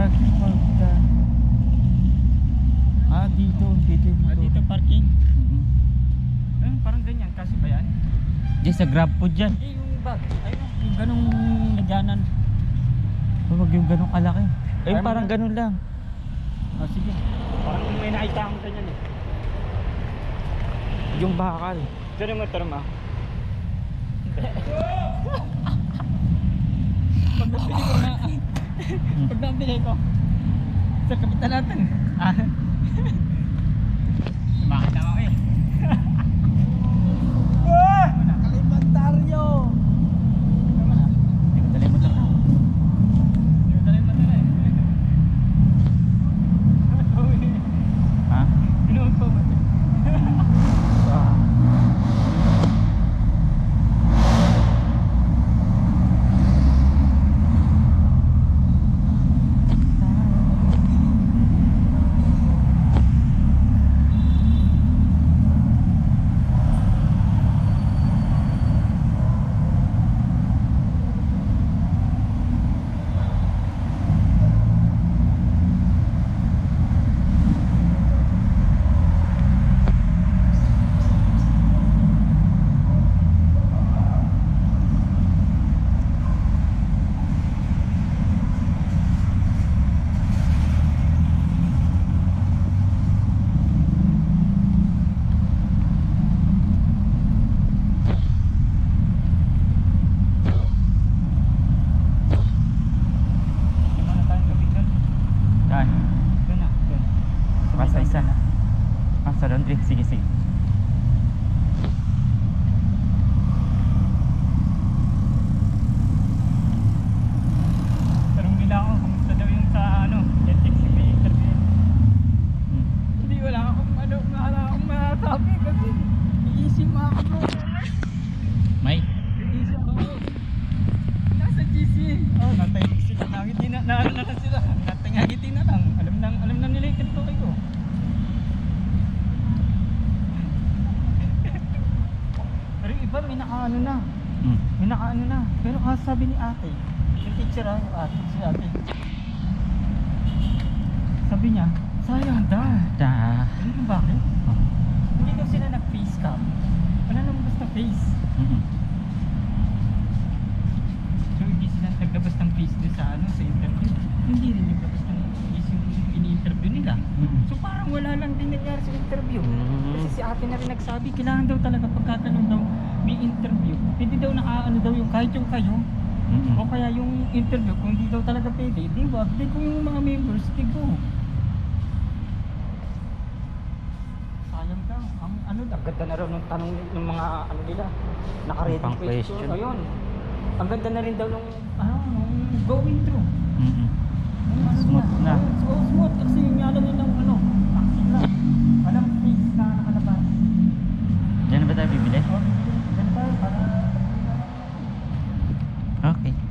Park ka. Dito parking. Parang ganyan kasi ba yan? Diyan sa grab po dyan. Yung bag. Ayun, yung ganong lagyanan. Huwag yung ganong kalaki. Ayun, Parang parang ganun lang. Sige. Parang may nakita akong ganyan eh. Yung bakal. Diyan yung motor mo. Pag nabili ko na pag nabili ko sa kapitan natin bakit na ako eh Kalimantaryo Hindi ko dala yung motor na. hindi ko dala yung motor eh Ha? pinuot ko ba Saan? doon na doon Basta isa na. Sa laundry. Sige, sige. tanong nila ako kumusta daw yung sa ethics yung may interview hindi wala akong masabi kasi iisip ako May? iisip ako nasa GC natahimik sila nakangiti na sila natangagiti na lang alam na nila yung TikTok ko pero yung iba may nakaano na may nakaano na pero sabi ni ate yung teacher yung ate si ate sabi niya sayang daw alam mo bakit? Hindi daw sila nag-face cam. Wala naman basta face. So hindi sila naglabas ng face doon sa interview. Hindi rin naglabas ng face yung ini-interview nila. So parang wala lang din nangyari sa interview. Kasi si ate na rin nagsabi, kailangan daw talaga pagkakaroon daw may interview. Hindi daw nakaano daw yung kahit yung kayo. O kaya yung interview, kung hindi daw talaga pwede, di ba? Di ko yung mga members, di ko. Sayang ka. Ang ganda na raw ng tanong ng mga nila. Naka-ready Pang question. question. Ayun. Ang ganda na rin daw nung nung going through. Yung Smooth na. So smooth kasi yung alam nilang action lang. Walang face na nakalabas. Diyan na ba tayo bibili? Ganun tayo para Okay.